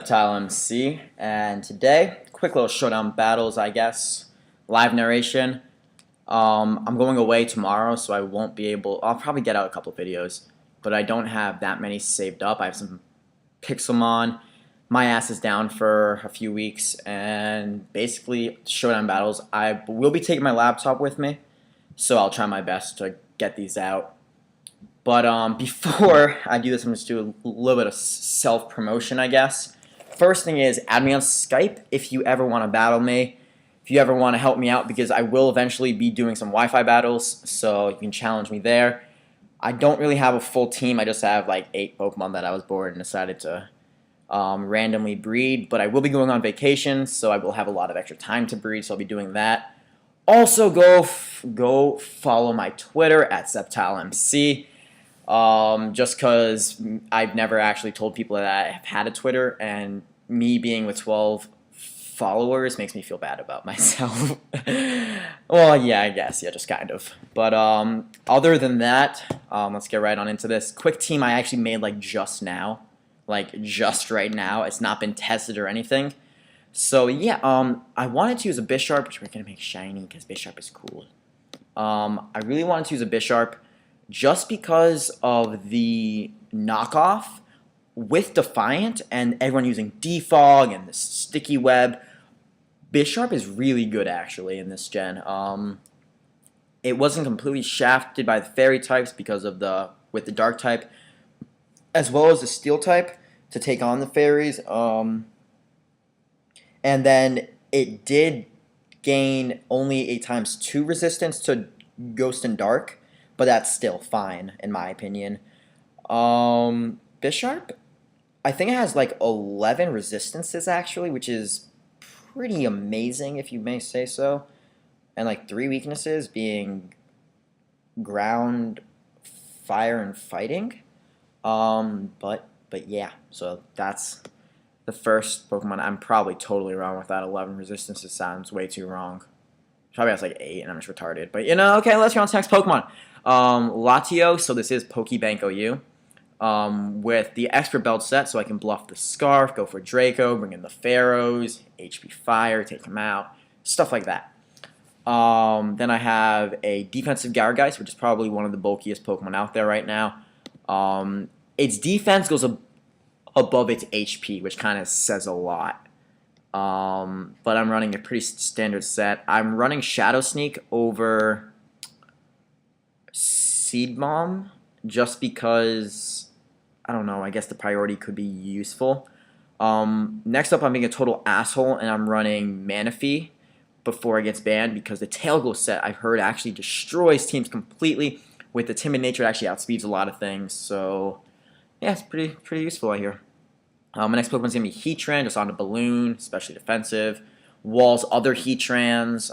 SceptileMC, and today, quick little showdown battles, I guess. Live narration. I'm going away tomorrow, so I won't be able. I'll probably get out a couple videos, but I don't have that many saved up. I have some Pixelmon. My ass is down for a few weeks, and basically, showdown battles. I will be taking my laptop with me, so I'll try my best to get these out. But before I do this, I'm just do a little bit of self-promotion, I guess. First thing is, add me on Skype if you ever want to battle me. If you ever want to help me out, because I will eventually be doing some Wi-Fi battles, so you can challenge me there. I don't really have a full team. I just have like 8 Pokemon that I was bored and decided to randomly breed. But I will be going on vacation, so I will have a lot of extra time to breed, so I'll be doing that. Also, go follow my Twitter at SceptileMC. Just because I've never actually told people that I have had a Twitter, and me being with 12 followers makes me feel bad about myself. Well, yeah, I guess, yeah, just kind of. But other than that, let's get right on into this. Quick team I actually made like just now, like just right now. It's not been tested or anything. So yeah, I wanted to use a Bisharp, which we're gonna make shiny because Bisharp is cool. I really wanted to use a Bisharp just because of the knockoff with Defiant and everyone using Defog and the Sticky Web. Bisharp is really good actually in this gen. It wasn't completely shafted by the Fairy types because of the Dark type, as well as the Steel type to take on the Fairies. And then it did gain only a ×2 resistance to Ghost and Dark, but that's still fine in my opinion. Bisharp, I think it has like 11 resistances actually, which is pretty amazing if you may say so. And like 3 weaknesses being ground, fire, and fighting. But yeah, so that's the first Pokemon. I'm probably totally wrong with that. 11 resistances sounds way too wrong. Probably has like 8 and I'm just retarded. But you know, okay, let's go on to the next Pokemon. Latios, so this is Pokebank OU. With the expert belt set, so I can bluff the Scarf, go for Draco, bring in the Pharaohs, HP Fire, take him out, stuff like that. Then I have a defensive Gyarageist, which is probably one of the bulkiest Pokemon out there right now. Its defense goes above its HP, which kind of says a lot. But I'm running a pretty standard set. I'm running Shadow Sneak over Seed Bomb just because, I don't know, I guess the priority could be useful. Next up, I'm being a total asshole, and I'm running Manaphy before it gets banned because the Tail Glow set, I've heard, actually destroys teams completely. With the Timid Nature, it actually outspeeds a lot of things. So, yeah, it's pretty useful, I hear. My next Pokemon's going to be Heatran, just on a Balloon, especially defensive. Walls other Heatrans.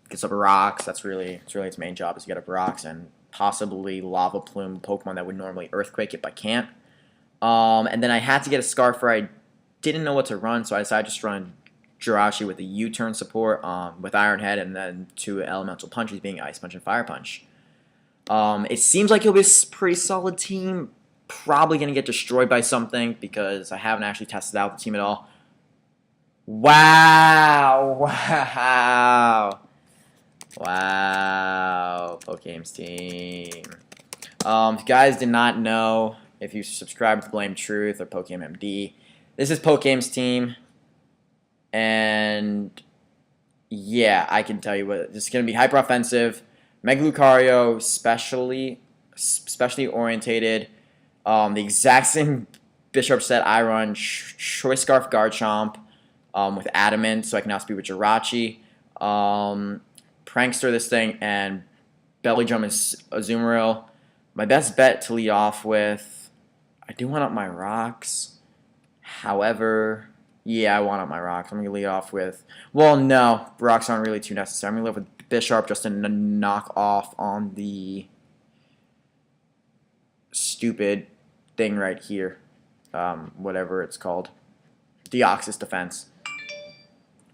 Gets up rocks. That's really its main job, is to get up rocks, and possibly Lava Plume, Pokemon that would normally Earthquake if I can't. And then I had to get a Scarf where I didn't know what to run, so I decided to just run Jirachi with a U-turn support with Iron Head, and then 2 Elemental Punches being Ice Punch and Fire Punch. It seems like it'll be a pretty solid team. Probably going to get destroyed by something because I haven't actually tested out the team at all. Wow. Pokegame's team. If you guys did not know, if you subscribe to Blame Truth or PokeMD, this is Pokegame's team. And yeah, I can tell you what, this is going to be hyper offensive. Mega Lucario, specially orientated. The exact same Bisharp set I run, Choice Scarf Garchomp with Adamant, so I can now speed with Jirachi. Prankster this thing, and Belly Drum is Azumarill. My best bet to lead off with, I do want up my rocks. However, yeah, I want up my rocks. I'm going to lead off with, well, no, rocks aren't really too necessary. I'm going to live with Bisharp just to knock off on the stupid thing right here, whatever it's called, Deoxys Defense.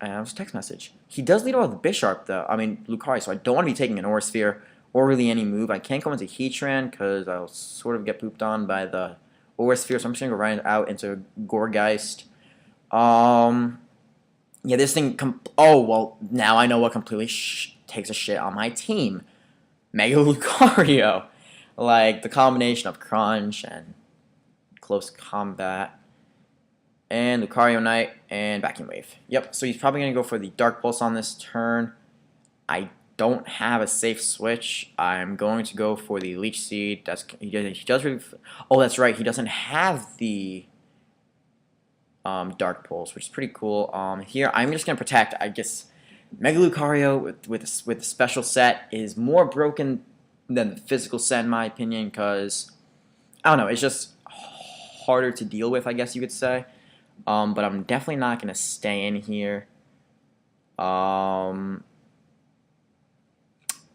And it was a text message. He does lead off with Bisharp, though. I mean, Lucario, so I don't want to be taking an Aura Sphere or really any move. I can't go into Heatran because I'll sort of get pooped on by the Aura Sphere, so I'm just going to go right out into Gorgeist. Yeah, this thing, oh, well, now I know what completely takes a shit on my team. Mega Lucario. Like, the combination of Crunch and Close Combat. And Lucario Knight and Vacuum Wave. Yep, so he's probably going to go for the Dark Pulse on this turn. I don't have a safe switch. I'm going to go for the Leech Seed. He does really, oh, that's right, he doesn't have the Dark Pulse, which is pretty cool. Here, I'm just going to protect. I guess Mega Lucario with the special set is more broken than the physical set, in my opinion, because, I don't know, it's just harder to deal with, I guess you could say. But I'm definitely not going to stay in here. Nothing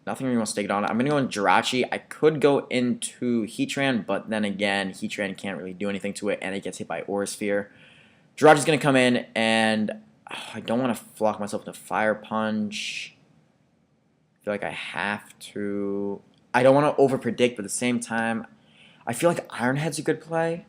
really wants to take it on. I'm going to go in Jirachi. I could go into Heatran, but then again, Heatran can't really do anything to it, and it gets hit by Aura Sphere. Jirachi's going to come in, and I don't want to flock myself into Fire Punch. I feel like I have to. I don't want to overpredict, but at the same time, I feel like Iron Head's a good play.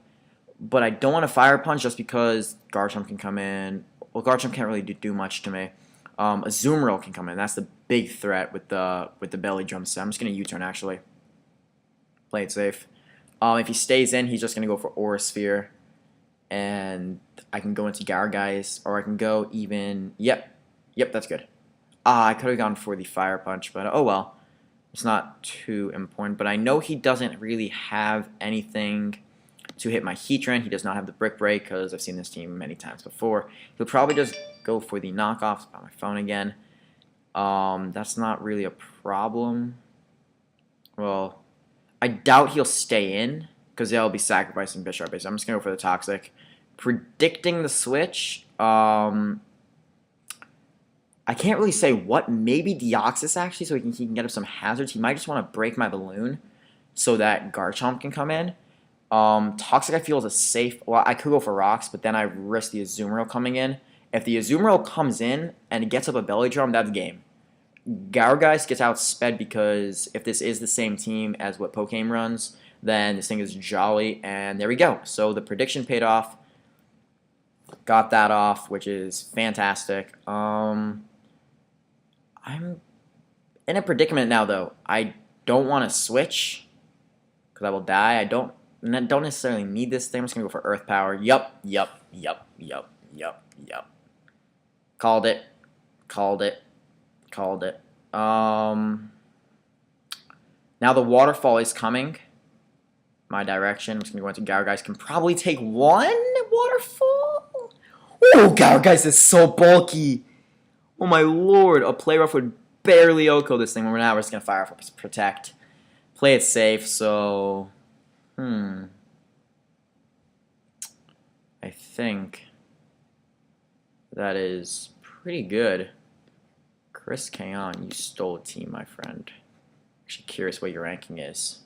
But I don't want to Fire Punch just because Garchomp can come in. Well, Garchomp can't really do much to me. Azumarill can come in. That's the big threat with the Belly Drum set. I'm just going to U-turn, actually. Play it safe. If he stays in, he's just going to go for Aura Sphere. And I can go into Gargeist, or I can go even... Yep, that's good. I could have gone for the Fire Punch, but oh well. It's not too important. But I know he doesn't really have anything to hit my Heatran. He does not have the Brick Break, because I've seen this team many times before. He'll probably just go for the knockoffs on my phone again. That's not really a problem. Well, I doubt he'll stay in, because they'll be sacrificing Bisharp. So I'm just going to go for the Toxic. Predicting the switch, I can't really say what. Maybe Deoxys, actually, so he can get up some hazards. He might just want to break my balloon so that Garchomp can come in. Toxic, I feel, is a safe... Well, I could go for Rocks, but then I risk the Azumarill coming in. If the Azumarill comes in and it gets up a Belly Drum, that's game. Gargeist gets outsped because if this is the same team as what Pokemon runs, then this thing is Jolly, and there we go. So the prediction paid off. Got that off, which is fantastic. I'm in a predicament now, though. I don't want to switch because I will die. I don't necessarily need this thing. I'm just going to go for Earth Power. Yup. Called it. Now the Waterfall is coming my direction. I'm just going to go into Gargeist. Can probably take one Waterfall. Oh, Gargeist is so bulky. Oh my lord. A Play Rough would barely OHKO this thing. Now we're just going to fire off a Protect. Play it safe, so... I think that is pretty good. Chris Kaon, you stole a team, my friend. Actually curious what your ranking is.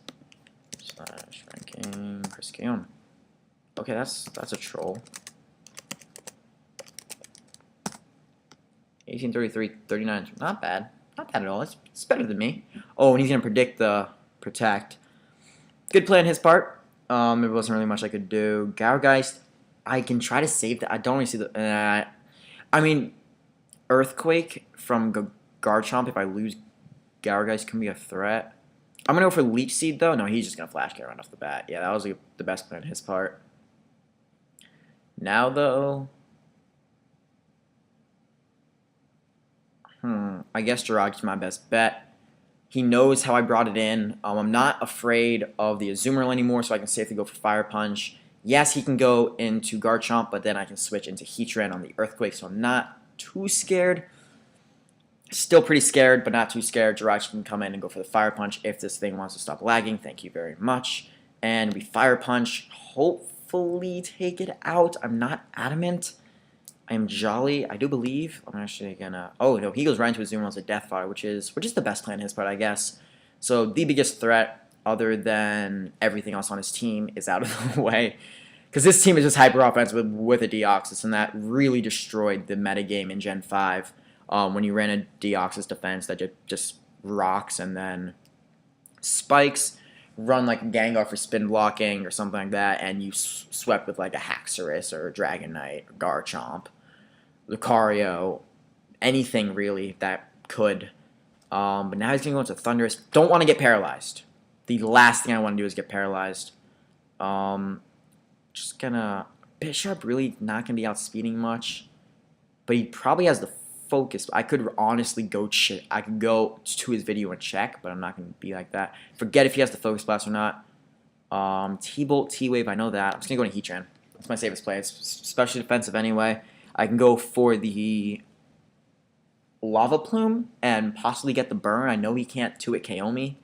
Slash ranking Chris Kaon. Okay, that's a troll. 1833, 39. Not bad. Not bad at all. It's better than me. Oh, and he's gonna predict the Protect. Good play on his part. There wasn't really much I could do. Gargeist, I can try to save that. I don't really see the... I mean, Earthquake from Garchomp, if I lose Gargeist, can be a threat. I'm going to go for Leech Seed, though. No, he's just going to Flash Carry right off the bat. Yeah, that was the best play on his part. Now, though... I guess Jirachi's my best bet. He knows how I brought it in. I'm not afraid of the Azumarill anymore, so I can safely go for Fire Punch. Yes, he can go into Garchomp, but then I can switch into Heatran on the Earthquake, so I'm not too scared. Still pretty scared, but not too scared. Jirachi can come in and go for the Fire Punch if this thing wants to stop lagging. Thank you very much. And we Fire Punch. Hopefully take it out. I'm not adamant. I am Jolly. I do believe. I'm actually gonna... Oh, no, he goes right into Azumarill as a Deathfire, which is the best play on his part, I guess. So the biggest threat, other than everything else on his team, is out of the way. Because this team is just hyper offensive with a Deoxys, and that really destroyed the metagame in Gen 5. When you ran a Deoxys defense that just rocks and then spikes. run like a Gengar for spin blocking or something like that, and you swept with like a Haxorus or a Dragonite or Garchomp, Lucario, anything really that could. But now he's going to go into Thundurus. Don't want to get paralyzed. The last thing I want to do is get paralyzed. Just gonna... Bishop really not going to be outspeeding much. But he probably has the focus. I could honestly go check. I could go to his video and check, but I'm not going to be like that. Forget if he has the Focus Blast or not. T-Bolt, T-Wave, I know that. I'm just going to go into Heatran. That's my safest play. It's especially defensive anyway. I can go for the Lava Plume and possibly get the burn. I know he can't 2-hit KO me.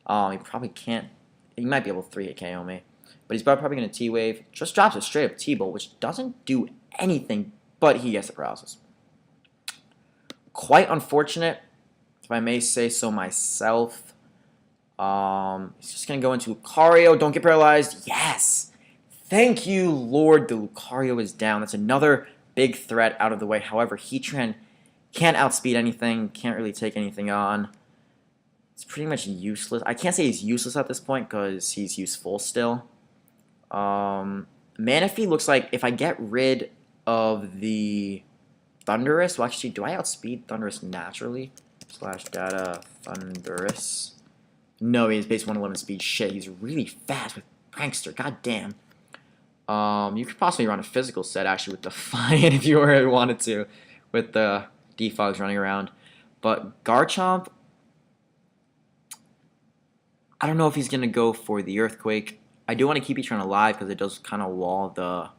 He probably can't. He might be able to 3-hit KO me. But he's probably going to T-Wave. Just drops a straight up T-Bolt, which doesn't do anything, but he gets the paralysis. Quite unfortunate, if I may say so myself. He's just going to go into Lucario. Don't get paralyzed. Yes! Thank you, Lord. The Lucario is down. That's another big threat out of the way. However, Heatran can't outspeed anything. Can't really take anything on. It's pretty much useless. I can't say he's useless at this point because he's useful still. Manaphy looks like if I get rid of the Thundurus, well, actually, do I outspeed Thundurus naturally? /data Thundurus. No, he's base 111 speed. Shit, he's really fast with Prankster. God damn. You could possibly run a physical set actually with Defiant if you really wanted to, with the Defogs running around. But Garchomp, I don't know if he's gonna go for the Earthquake. I do want to keep Heatran alive because it does kind of wall the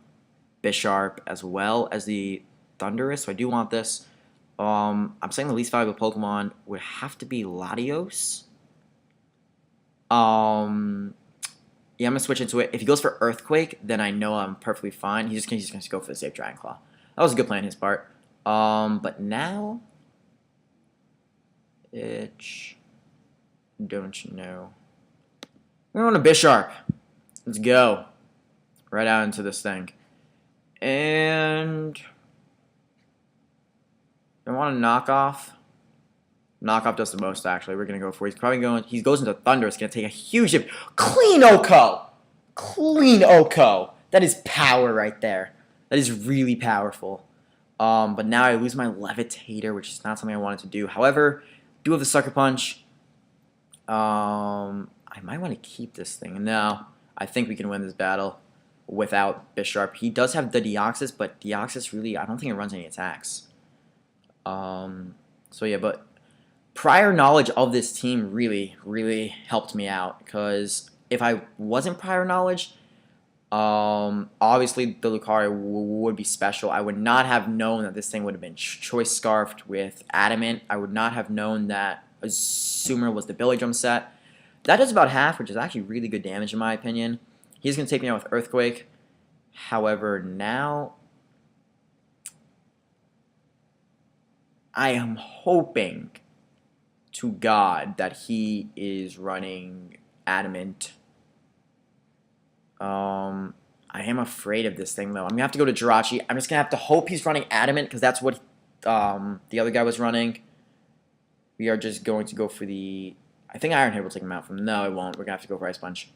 Bisharp as well as the Thundurus, so I do want this. I'm saying the least valuable Pokemon would have to be Latios. Yeah, I'm gonna switch into it. If he goes for Earthquake, then I know I'm perfectly fine. He's just gonna go for the safe Dragon Claw. That was a good plan on his part. But now, don't you know? We're on a Bisharp. Let's go right out into this thing, and I want to knock off. Knockoff does the most, actually. We're going to go for it. He's probably going... He goes into Thunder. It's going to take a huge hit. Clean Oko! Clean Oko! That is power right there. That is really powerful. But now I lose my Levitator, which is not something I wanted to do. However, do have the Sucker Punch. I might want to keep this thing. No. I think we can win this battle without Bisharp. He does have the Deoxys, but Deoxys really... I don't think it runs any attacks. So yeah, but... prior knowledge of this team really, really helped me out, because if I wasn't prior knowledge, obviously the Lucario would be special. I would not have known that this thing would have been Choice Scarfed with Adamant. I would not have known that Azumarill was the Billy Drum set. That does about half, which is actually really good damage in my opinion. He's going to take me out with Earthquake. However, now I am hoping to God that he is running Adamant. I am afraid of this thing, though. I'm going to have to go to Jirachi. I'm just going to have to hope he's running Adamant, because that's what the other guy was running. We are just going to go for the... I think Iron Head will take him out from... No, it won't. We're going to have to go for Ice Punch.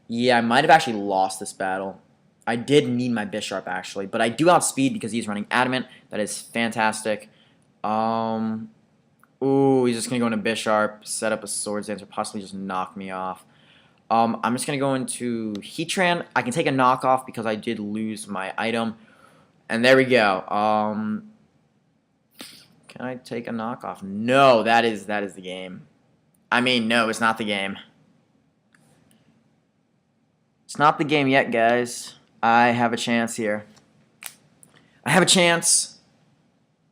Yeah, I might have actually lost this battle. I did need my Bisharp, actually, but I do outspeed because he's running Adamant. That is fantastic. Ooh, he's just going to go into Bisharp, set up a Swords Dance, or possibly just knock me off. I'm just going to go into Heatran. I can take a knockoff because I did lose my item. And there we go. Can I take a knockoff? No, that is the game. I mean, no, it's not the game. It's not the game yet, guys. I have a chance here. I have a chance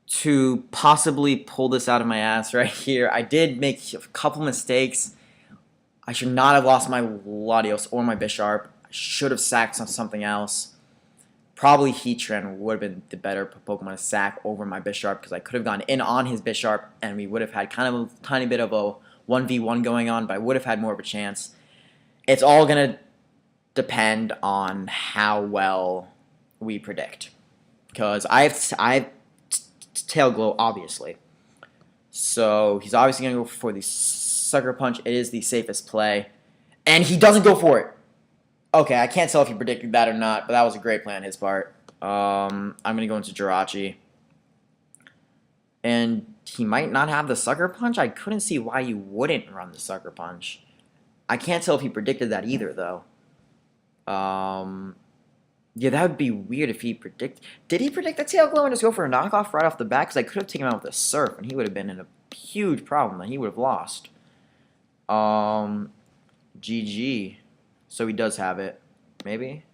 to possibly pull this out of my ass right here. I did make a couple mistakes. I should not have lost my Latios or my Bisharp. I should have sacked something else. Probably Heatran would have been the better Pokemon to sack over my Bisharp, because I could have gone in on his Bisharp and we would have had kind of a tiny bit of a 1v1 going on, but I would have had more of a chance. It's all going to depend on how well we predict, because I have Tail Glow, obviously. So he's obviously going to go for the sucker punch. It is the safest play. And he doesn't go for it. Okay, I can't tell if he predicted that or not, but that was a great play on his part. I'm going to go into Jirachi. And he might not have the sucker punch. I couldn't see why you wouldn't run the sucker punch. I can't tell if he predicted that either, though. Yeah, that would be weird if he predict. Did he predict the tail glow and just go for a knockoff right off the bat? Because I could have taken him out with a surf, and he would have been in a huge problem. And he would have lost. GG. So he does have it. Maybe?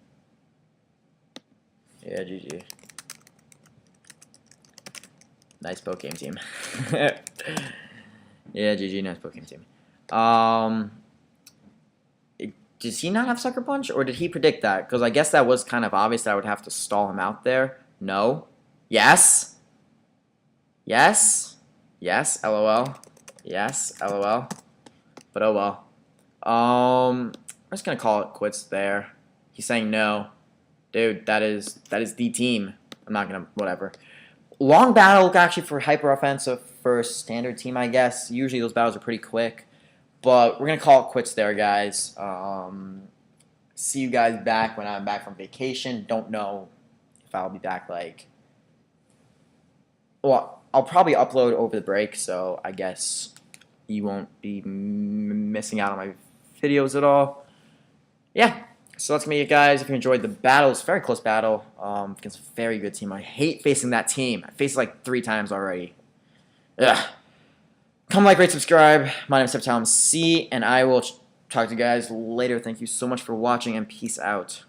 Yeah, GG. Nice poke game team. Yeah, GG, nice poke game team. Does he not have sucker punch, or did he predict that? Because I guess that was kind of obvious that I would have to stall him out there. No. Yes. Yes. Yes. LOL. Yes. LOL. But oh well. I'm just gonna call it quits there. He's saying no. Dude, that is the team. I'm not gonna whatever. Long battle actually for hyper offensive for standard team, I guess. Usually those battles are pretty quick. But we're going to call it quits there, guys. See you guys back when I'm back from vacation. Don't know if I'll be back, like... Well, I'll probably upload over the break, so I guess you won't be missing out on my videos at all. Yeah, so that's me, guys. If you enjoyed the battle, it's a very close battle against a very good team. I hate facing that team. I faced it like 3 times already. Ugh. Comment, like, rate, subscribe. My name is SceptileMC, and I will talk to you guys later. Thank you so much for watching, and peace out.